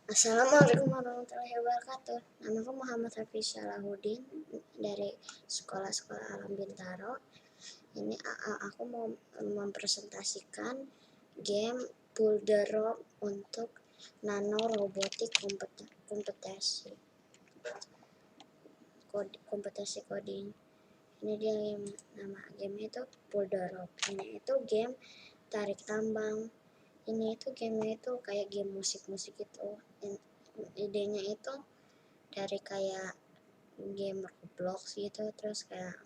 Assalamualaikum warahmatullahi wabarakatuh. Namaku Muhammad Hafiz Salahuddin dari Sekolah Alam Bintaro. Ini aku mau mempresentasikan game Builderoo untuk nano robotik kompetisi coding. Ini dia nama game itu Builderoo. Ini itu game tarik tambang. Ini itu gamenya itu kayak game musik-musik itu. Idenya itu dari kayak game Roblox gitu, terus kayak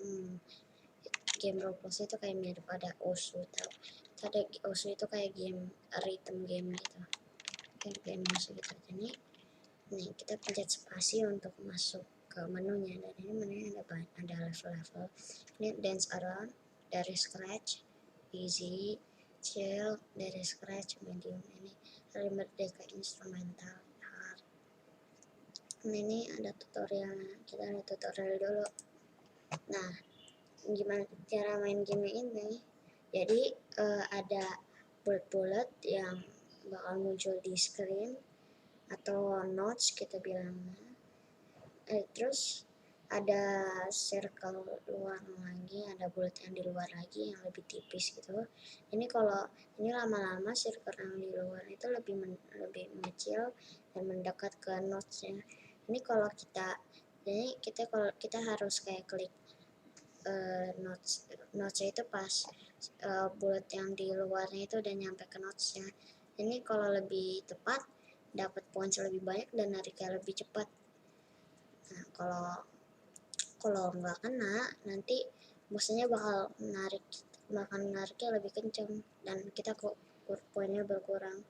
game Roblox itu kayak mirip ada Osu, tau ada Osu itu kayak game rhythm game gitu, kayak game musik gitu. Jadi nih kita pencet spasi untuk masuk ke menunya, dan ini menunya ada level-level. Ini dance around dari scratch, easy, chill dari scratch, medium. Ini hari merdeka instrumental, hard. Ini ada tutorialnya, kita ada tutorial dulu. Nah, gimana cara main game ini? Jadi ada bullet-bullet yang bakal muncul di screen atau notes kita bilangnya. Terus ada circle luar lagi, ada bullet yang di luar lagi yang lebih tipis gitu. Ini kalau ini lama-lama circle yang di luar itu lebih mengecil dan mendekat ke notesnya. Ini kalau kita harus kayak klik notesnya itu pas bullet yang di luarnya itu udah nyampe ke notesnya. Ini kalau lebih tepat dapat poin lebih banyak dan nariknya lebih cepat. Nah, kalau nggak kena, nanti musuhnya bakal nariknya lebih kenceng dan kita kok poinnya berkurang.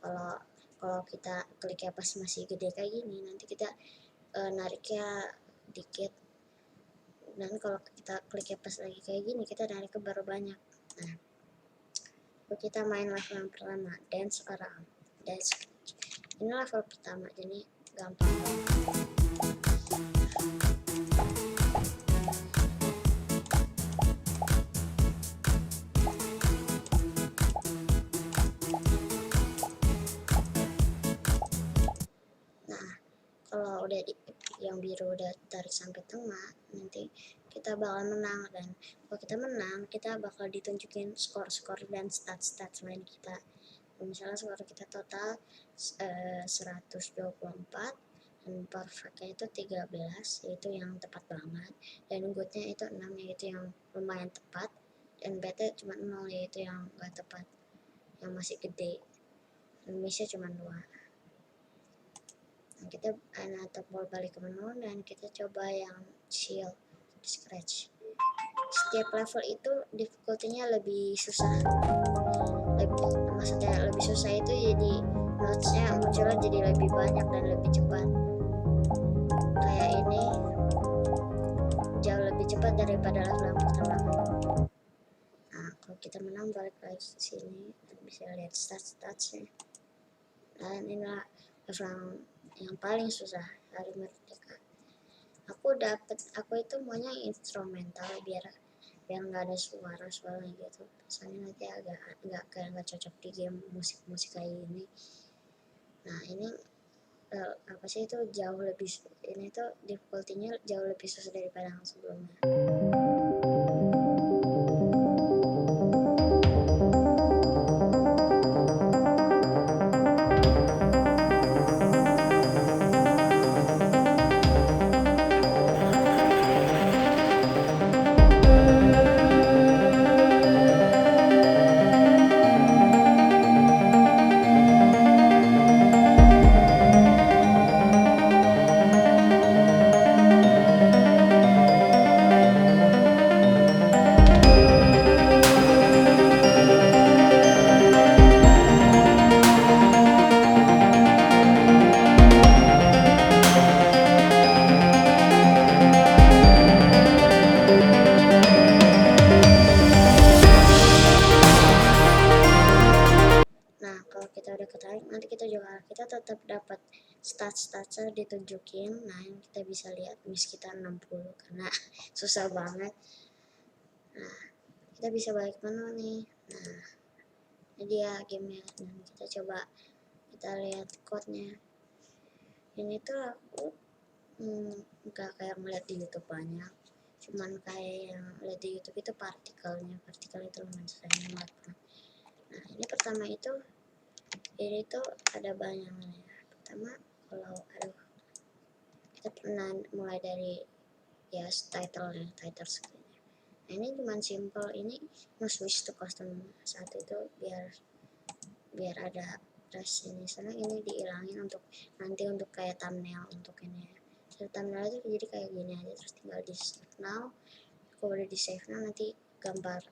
Kalau kita kliknya pas masih gede kayak gini, nanti kita nariknya dikit, dan kalau kita kliknya pas lagi kayak gini, kita nariknya baru banyak. Nah, kita main level yang pertama, dance around. Ini level pertama, jadi gampang banget. Nah, kalau udah yang biru udah tarik sampai tengah, nanti kita bakal menang, dan kalau kita menang kita bakal ditunjukin skor dan stats main kita. Misalnya skor kita total 124 dan perfectnya itu 13, yaitu yang tepat banget, dan goodnya itu 6, yaitu yang lumayan tepat, dan badnya cuma 0, yaitu yang gak tepat, yang masih gede, dan missnya cuma 2. Nah, kita tombol balik ke menu dan kita coba yang chill, scratch. Setiap level itu difficulty-nya lebih susah. Maksudnya lebih susah itu jadi notes-nya munculnya jadi lebih banyak dan lebih cepat. Kayak ini jauh lebih cepat daripada level yang pertama. Nah, kalau kita menang balik lagi ke sini dan bisa lihat stats-statsnya. Dan inilah level yang paling susah, Hari Merdeka. Aku itu maunya instrumental biar nggak ada suara gitu, soalnya nanti nggak cocok di game musik kayak ini. Nah, ini apa sih itu jauh lebih, ini tuh difficulty-nya jauh lebih susah daripada yang sebelumnya. Nah, kalau kita udah ketarik, nanti kita tetap dapat stats-statsnya ditunjukin. Nah, yang kita bisa lihat miss kita 60 karena susah banget. Nah, kita bisa balik menu nih. Nah, ini dia gamenya. Nah, kita kita lihat code-nya. Ini tuh aku nggak kayak ngeliat di YouTube banyak, cuman kayak yang lihat di YouTube itu partikel itu lumayan sayang banget. Nah ini pertama itu ini tuh ada banyak ya. Pertama kalau kita pernah mulai dari ya title screen-nya. Nah ini cuman simple, ini switch to custom satu itu biar ada brush ini, soalnya ini dihilangin untuk nanti untuk kayak thumbnail untuk ini ya. So, thumbnail itu jadi kayak gini aja, terus tinggal di save now. Kalau udah di save now nanti gambar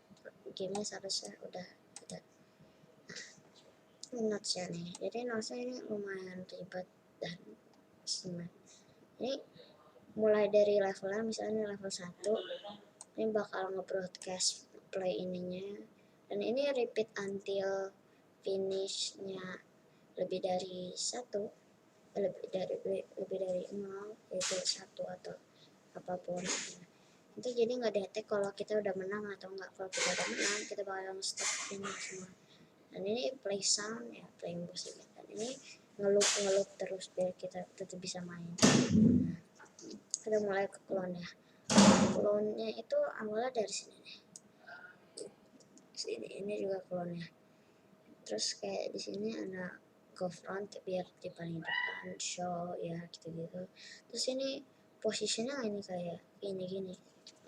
gamenya seharusnya udah ada. Nah, notesnya nih, jadi notesnya ini lumayan ribet dan smart. Ini mulai dari levelnya, misalnya level 1 ini bakal nge-broadcast play ininya, dan ini repeat until finishnya lebih dari 1, lebih dari 0, yaitu 1 atau apapun. Itu jadi nggak detek kalau kita udah menang atau enggak. Kalau kita udah menang kita bakal stop ini semua. Dan ini play sound ya, play musik, dan ini ngelup terus biar kita tetap bisa main. Kita mulai ke clone ya. Clone-nya itu awalnya dari sini nih. Ini juga clone-nya. Terus kayak di sini ada go front biar di paling depan, show ya gitu-gitu. Terus ini posisinya ini kayak gini.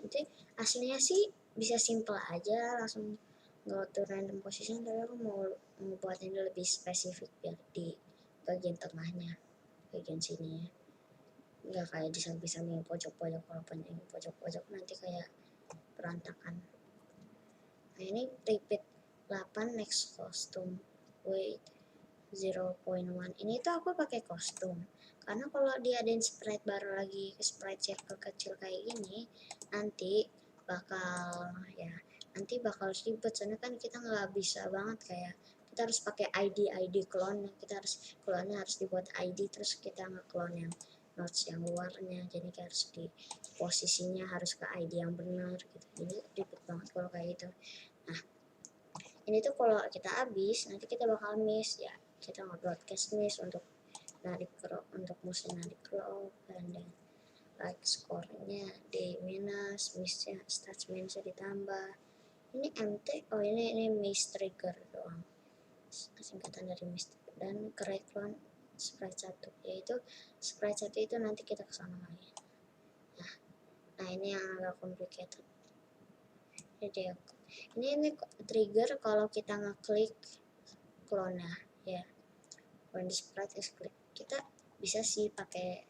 Nanti aslinya sih bisa simple aja, langsung go to random position, tapi aku mau membuat ini lebih spesifik biar di bagian tengahnya, bagian sini ya. Nggak kayak di samping-samping pojok-pojok, walaupun yang pojok-pojok nanti kayak berantakan. Nah ini repeat 8 next costume weight 0.1. ini tuh aku pakai kostum karena kalau diadain sprite baru lagi, sprite circle kecil kayak gini, nanti bakal ribet, soalnya kan kita nggak bisa banget kayak kita harus pakai ID clone, kita harus clone-nya harus dibuat ID, terus kita nge-clone yang notes yang luarnya, jadi harus di posisinya harus ke ID yang benar gitu, jadi ribet banget kalau kayak gitu. Nah ini tuh kalau kita habis nanti kita bakal miss ya, kita nge-broadcast miss untuk narik crop, untuk musim narik crop, dan like skornya di minus, missnya stats minusnya ditambah. Ini MT, oh ini miss trigger doang, singkatan dari miss, dan correct one sprite 1, yaitu sprite 1 itu nanti kita kesana lagi. Nah ini yang agak complicated. Jadi ini trigger kalau kita ngeklik clone ya. When the sprite is click, kita bisa sih pakai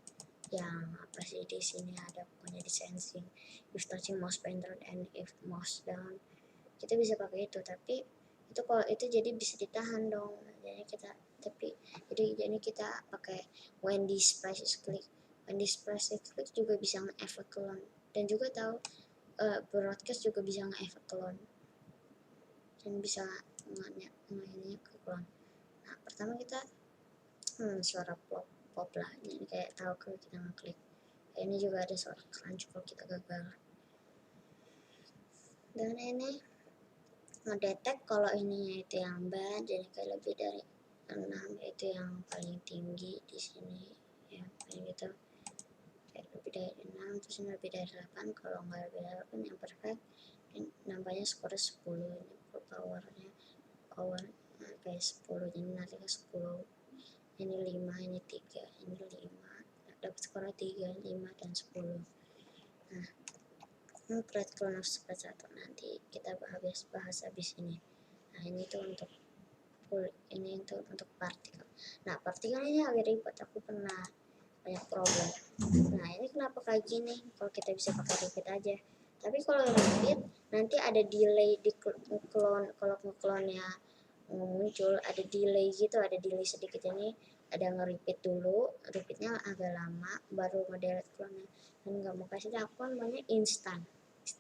yang apa sih di sini ada pokoknya di sensing, if touching mouse pointer and if mouse down, kita bisa pakai itu, tapi itu kalau itu jadi bisa ditahan dong, jadi kita pakai when the sprite is click. When the sprite is click juga bisa nge-efek clone, dan juga tahu broadcast juga bisa nge-efek clone dan bisa nge-ini ke clone. Nah pertama kita suara pop lah, jadi kayak tahu kalau kita ngeklik. Ini juga ada suara crunch kalau kita gagal. Dan ini ngedetek kalau ininya itu yang bad, jadi kayak lebih dari 6 itu yang paling tinggi di sini ya, kayak gitu, kayak lebih dari 6, terus ini lebih dari 8, kalau nggak lebih dari 8 yang perfect. Ini nambahnya skornya 10, ini powernya kayak 10, jadi nanti ke 10, ini 5, ini 3, ini 5, dapat skornya 3, 5, dan 10. Nah ini Pride Clone of Sprite 1 nanti kita bahas habis ini. Nah ini tuh untuk untuk partikel. Nah partikel ini agak ribet, aku pernah banyak problem. Nah ini kenapa kayak gini, kalau kita bisa pakai repeat aja, tapi kalau repeat nanti ada delay di clone, kalau clone-nya muncul ada delay gitu, ada delay sedikit, ini ada nge-repeat dulu, repeatnya agak lama baru nge-delete clone-nya, dan nggak mau kasih aku kan banyak instan.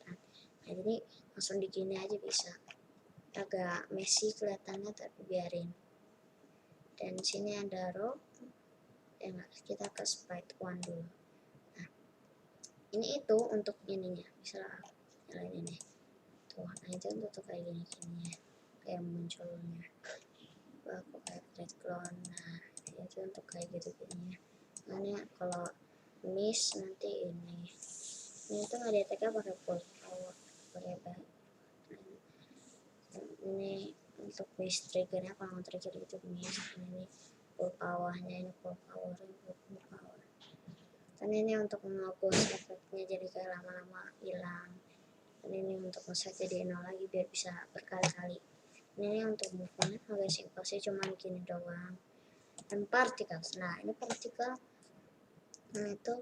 Nah jadi langsung di gini aja bisa, agak messy kelihatannya tapi biarin. Dan sini ada row ya, kita ke sprite 1 dulu. Nah ini itu untuk ininya, misalnya nyalain ini tuh, nah itu untuk kayak gini ya, kayak munculnya. aku kayak create clone. Nah itu untuk kayak gitu gini ya. Makanya kalau miss nanti ini tuh nggak deteknya pakai full power, pakai ini untuk base triggernya. Kalau trigger itu miss, ini full powernya, ini full power, ini full power. Dan ini untuk nge-ghost efeknya, jadi kayak lama-lama hilang. Dan ini untuk nge-set jadi 0 lagi biar bisa berkali-kali. Ini untuk movement agak simpel sih, cuman gini doang. Dan particles, nah ini partikel, nah itu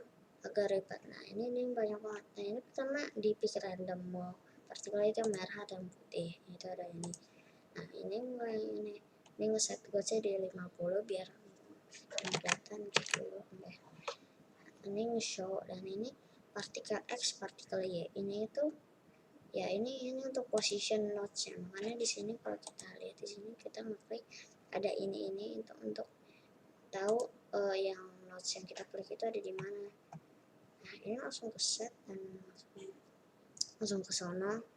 agak ribet. Nah ini banyak banget. Nah ini pertama di pick random, mau partikel itu merah dan putih, itu ada ini. Nah ini mulai ini ngeset ghostnya di 50 biar kelihatan gitu. Ini nge-show, dan ini partikel X, partikel Y, ini itu ya ini untuk position nodes ya. Makanya di sini kalau kita lihat di sini kita ngeklik ada ini untuk tahu yang nodes yang kita klik itu ada di mana. Nah ini langsung ke set dan langsung ke sono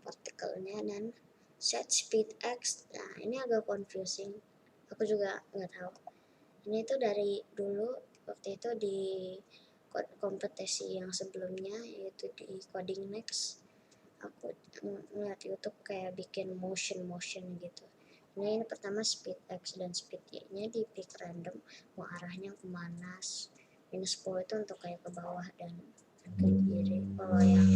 partikelnya dan set speed X. Nah ini agak confusing, aku juga nggak tahu. Ini tuh dari dulu waktu itu di kompetisi yang sebelumnya, yaitu di Coding Next, aku ngeliat YouTube kayak bikin motion gitu. Ini pertama speed X dan speed Y nya di pick random, mau arahnya kemana. Minus 10 itu untuk kayak ke bawah dan ke kiri. Kalau yang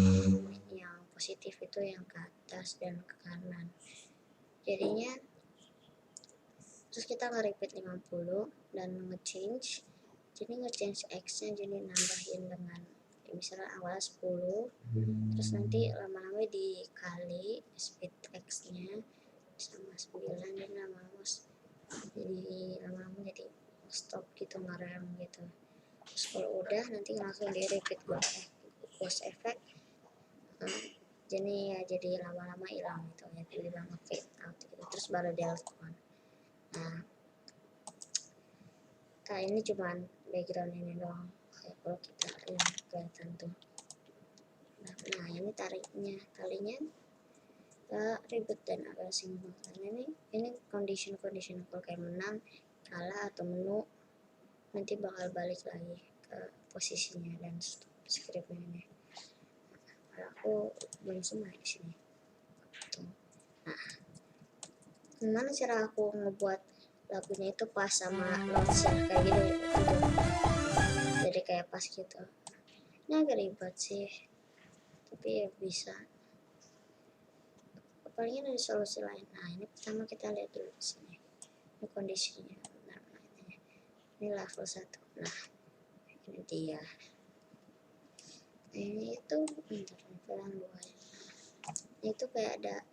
positif itu yang ke atas dan ke kanan. Jadinya terus kita nge-repeat 50 dan nge-change. Jadi nge-change X nya, jadi nambahin dengan misalnya awal 10, terus nanti lama-lama dikali speed X nya sama 9, dan lama-lama jadi stop gitu, ngerem gitu. Terus kalau udah nanti langsung di repeat ghost effect. Jadi ya jadi lama-lama hilang gitu ya, tiba-tiba nge-fade out gitu, terus baru dilakukan. Nah ini cuman background ini doang, kayak kalau kita lihat kelihatan tuh. Nah ini talinya ribet dan agak simpel, karena ini condition kalau kayak menang, kalah, atau menu, nanti bakal balik lagi ke posisinya dan scriptnya ini. Nah, aku belum semua di sini. Nah, gimana cara aku ngebuat lagunya itu pas sama notes kayak gitu, jadi kayak pas gitu. Ini agak ribet sih, tapi ya bisa. Palingnya ada solusi lain. Nah ini pertama kita lihat dulu di sini. Ini kondisinya. Nah, ini level 1. Nah ini dia. Nah, ini itu level yang 2 ya. Nah, itu kayak ada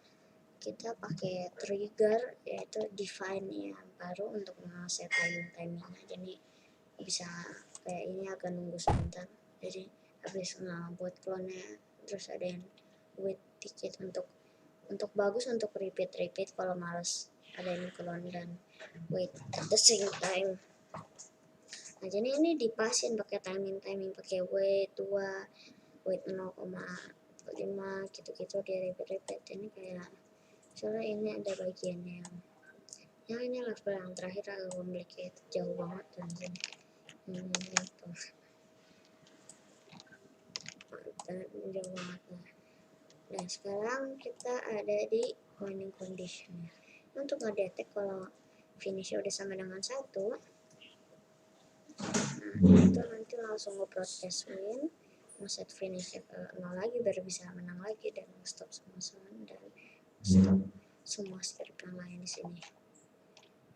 kita pakai trigger, yaitu define yang baru untuk nge-set timingnya. Jadi bisa kayak ini agak nunggu sebentar. Jadi habis buat clone-nya, terus ada yang wait dikit untuk bagus, untuk repeat kalau males ada yang clone dan wait at the same time. Nah jadi ini dipasin pakai timing pakai wait 2, wait 0,5 gitu di repeat. Ini kayak soalnya ini ada bagian yang ini level yang terakhir agak complicated, jauh banget dan ini tuh jauh banget. Nah sekarang kita ada di winning condition. Untuk ngedetek kalau finishnya udah sama dengan 1, nah itu nanti langsung nge-proses win, nge-set finishnya ke 0 lagi baru bisa menang lagi, dan stop semua sound dan stop semua script yang lain di sini.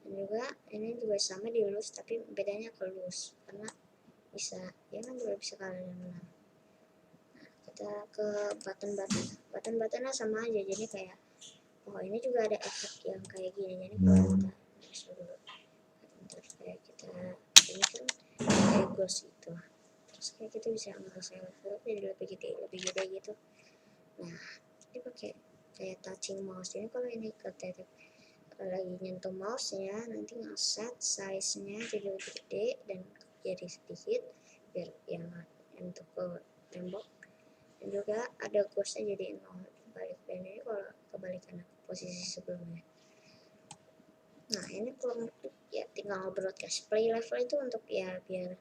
Dan juga ini juga sama di lose, tapi bedanya ke lose karena bisa ya kan juga bisa kalah dan menang. Kita ke button-buttonnya sama aja, jadi kayak oh ini juga ada efek yang kayak gini. Jadi kalau kita bisa dulu kayak kita ini kan kayak ghost itu, terus kayak kita bisa ngerasain level jadi lebih gede gitu. Nah ini pakai kayak touching mouse. Jadi kalau ini ketetek lagi nyentuh mouse nya, nanti nge-set size nya jadi lebih gede dan jadi sedikit biar yang untuk ke tembok. Dan juga ada ghostnya jadi 0 balik, dan ini kalau kebalikan posisi sebelumnya. Nah ini kalau ya tinggal broadcast play level itu untuk ya biar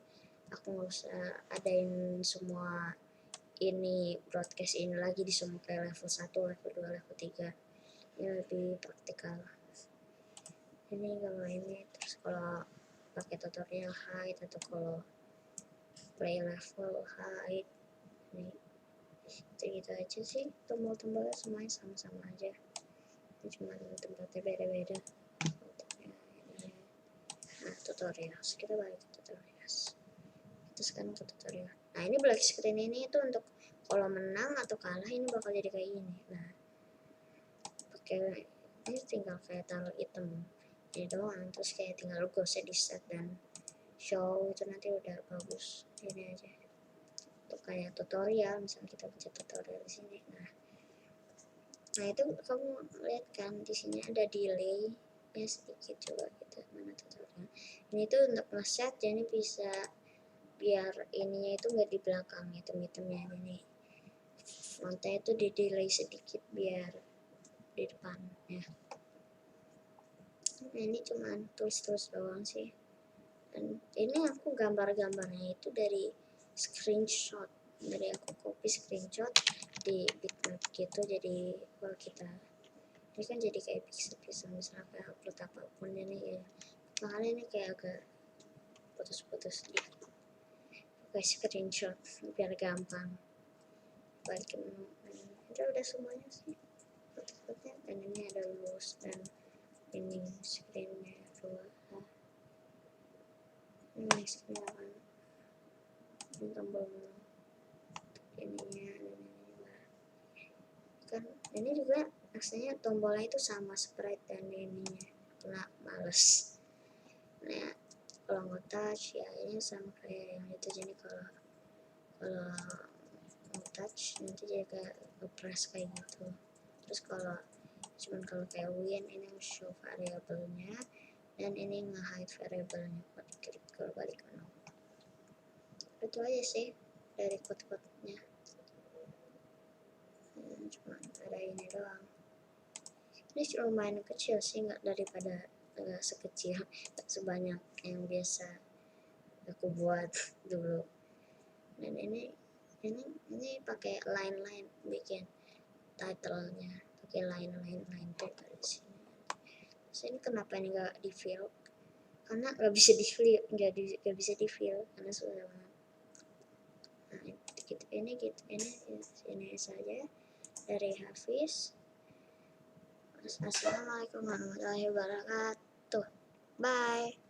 aku nggak usah adain semua ini broadcast ini lagi di semua kayak level 1, level 2, level 3. Ini lebih praktikal. Ini kalau ini terus kalau pakai tutorial hide atau kalau play level hide ini gitu aja sih, tombol-tombolnya semuanya sama-sama aja, ini cuma tempatnya beda-beda. Nah tutorial, kita balik ke tutorial, kita sekarang ke tutorial. Nah ini black screen ini itu untuk kalau menang atau kalah ini bakal jadi kayak gini. Nah pakai ini tinggal kayak taruh item ini doang, terus kayak tinggal go set di set dan show itu nanti udah bagus. Ini aja untuk kayak tutorial, misalnya kita baca tutorial di sini. Nah itu kamu lihat kan di sini ada delay ya sedikit, coba kita mana tutorial. Ini tuh untuk ngeset jadi bisa biar ininya itu nggak di belakang item-itemnya, ini fontnya itu di delay sedikit biar di depan ya. Nah ini cuman tulis-tulis doang sih, dan ini aku gambar-gambarnya itu dari screenshot, dari aku copy screenshot di bitmap gitu. Jadi kalau kita ini kan jadi kayak pixel-pixel, misalnya kayak upload apapun ini ya, makanya ini kayak agak putus-putus dikit, pakai screenshot biar gampang balikin menu. Itu udah semuanya sih foto-fotonya, dan ini ada loose dan ini screennya 2. Ini screennya kan ini tombol ininya dan ini kan, ini juga aslinya tombolnya itu sama sprite dan ininya, kena males. Nah kalau nggak touch ya ini sama kayak yang itu, jadi kalau mau touch nanti jadi kayak press kayak gitu. Terus kalau cuman kalau kayak win ini show variabelnya dan ini nge-hide variabelnya kalau balik ke nol. Itu aja sih dari code-code-nya. Cuma ada ini doang. Ini lumayan kecil sih, nggak daripada nggak sekecil, nggak sebanyak yang biasa aku buat dulu. Dan ini pakai line bikin title-nya, pakai line tuh dari sini. Terus ini kenapa ini nggak di fill? Karena nggak bisa di fill, nggak bisa di fill karena susah banget. Nah ini saja dari Hafiz. Assalamualaikum warahmatullahi wabarakatuh. Bye.